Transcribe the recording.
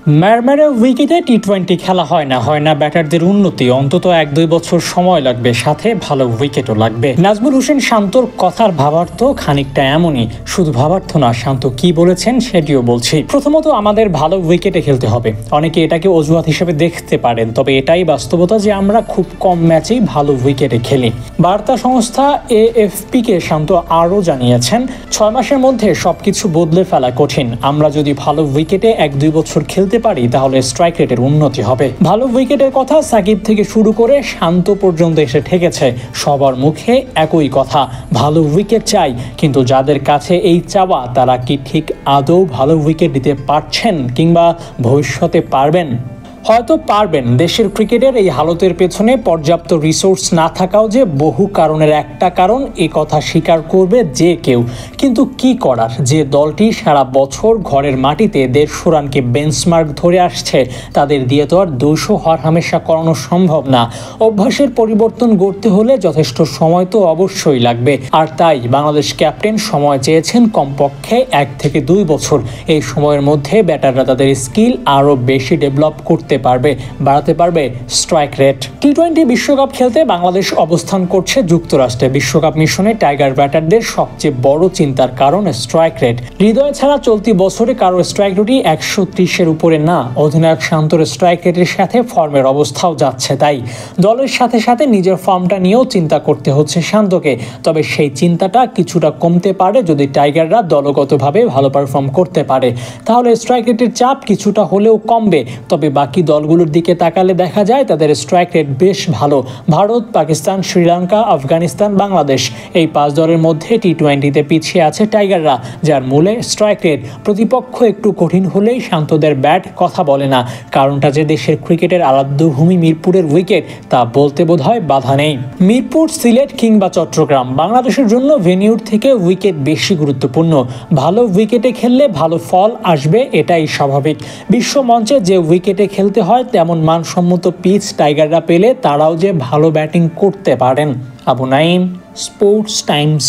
ম্যারম্যারের উইকেটে টি-20 খেলা হয় না ব্যাটারদের উন্নতি অন্তত 1-2 বছর সময় লাগবে, সাথে ভালো উইকেটও লাগবে। নাজমুল হোসেন শান্তর কথার ভাবার্থ খানিকটা এমনই, শুধু ভাবার্থ না, শান্ত কি বলেছেন সেটিও বলছি। প্রথমত আমাদের ভালো উইকেটে খেলতে হবে। অনেকে এটাকে অজুহাত হিসেবে দেখতে পারেন, তবে এটাই বাস্তবতা যে আমরা খুব কম ম্যাচেই ভালো উইকেটে খেলি। বার্তা সংস্থা AFP-কে শান্ত আরও জানিয়েছেন, 6 মাসের মধ্যে সবকিছু বদলে ফেলা কঠিন। আমরা যদি ভালো উইকেটে 1-2 বছর খেলতে পারি তাহলে স্ট্রাইক রেটের উন্নতি হবে। ভালো উইকেটের কথা সাকিব থেকে শুরু করে শান্ত পর্যন্ত এসে ঠেকেছে। সবার মুখে একই কথা, ভালো উইকেট চাই। কিন্তু যাদের কাছে এই চাওয়া, তারা কি ঠিক আদৌ ভালো উইকেট দিতে পারছেন কিংবা ভবিষ্যতে পারবেন? হয়তো পারবেন। দেশের ক্রিকেটের এই হালতের পেছনে পর্যাপ্ত রিসোর্স না থাকাও যে বহু কারণের একটা কারণ, এ কথা স্বীকার করবে যে কেউ। কিন্তু কি করার, যে দলটি সারা বছর ঘরের মাটিতে 150 রানকে বেঞ্চমার্ক ধরে আসছে, তাদের দিয়ে তো আর 200 হরহামেশা করানো সম্ভব না। অভ্যাসের পরিবর্তন গড়তে হলে যথেষ্ট সময় তো অবশ্যই লাগবে। আর তাই বাংলাদেশ ক্যাপ্টেন সময় চেয়েছেন কমপক্ষে 1 থেকে 2 বছর। এই সময়ের মধ্যে ব্যাটাররা তাদের স্কিল আরও বেশি ডেভেলপ করতে বাড়াতে পারবে স্ট্রাইক রেট। টি-20 বিশ্বকাপ খেলতে বাংলাদেশ অবস্থান করছে যুক্তরাষ্ট্রে। বিশ্বকাপ মিশনে টাইগার ব্যাটারদের সবচেয়ে বড় চিন্তার কারণ স্ট্রাইক রেট। হৃদয় ছাড়া চলতি বছরে কারো স্ট্রাইক রেটই 130-এর উপরে না। অধিনায়ক শান্তর স্ট্রাইক রেটের সাথে ফর্মের অবস্থাও যাচ্ছে তাই। দলের সাথে সাথে নিজের ফর্মটা নিয়েও চিন্তা করতে হচ্ছে শান্তকে। তবে সেই চিন্তাটা কিছুটা কমতে পারে যদি টাইগাররা দলগতভাবে ভালো পারফর্ম করতে পারে। তাহলে স্ট্রাইক রেটের চাপ কিছুটা হলেও কমবে। তবে বাকি দলগুলোর দিকে তাকালে দেখা যায় তাদের স্ট্রাইক রেট বেশ ভালো। ভারত, পাকিস্তান, শ্রীলঙ্কা, আফগানিস্তান, বাংলাদেশ, এই 5 দলের মধ্যে টি-20-তে পিছিয়ে আছে টাইগাররা, যার মূলে স্ট্রাইক রেট। প্রতিপক্ষ একটু কঠিন হলেই শান্তদের ব্যাট কথা বলে না। কারণটা যে দেশের ক্রিকেটের আরাধ্যভূমি মিরপুরের উইকেট, তা বলতে বোধহয় বাধা নেই। মিরপুর, সিলেট কিংবা চট্টগ্রাম, বাংলাদেশের জন্য ভেন্যুর থেকে উইকেট বেশি গুরুত্বপূর্ণ। ভালো উইকেটে খেললে ভালো ফল আসবে, এটাই স্বাভাবিক। বিশ্ব মঞ্চে যে উইকেটে খেলতে হয় তেমন মানসম্মত পিচ টাইগাররা পেলে তারাও যে ভালো ব্যাটিং করতে পারেন। Abu Naim, sports Times.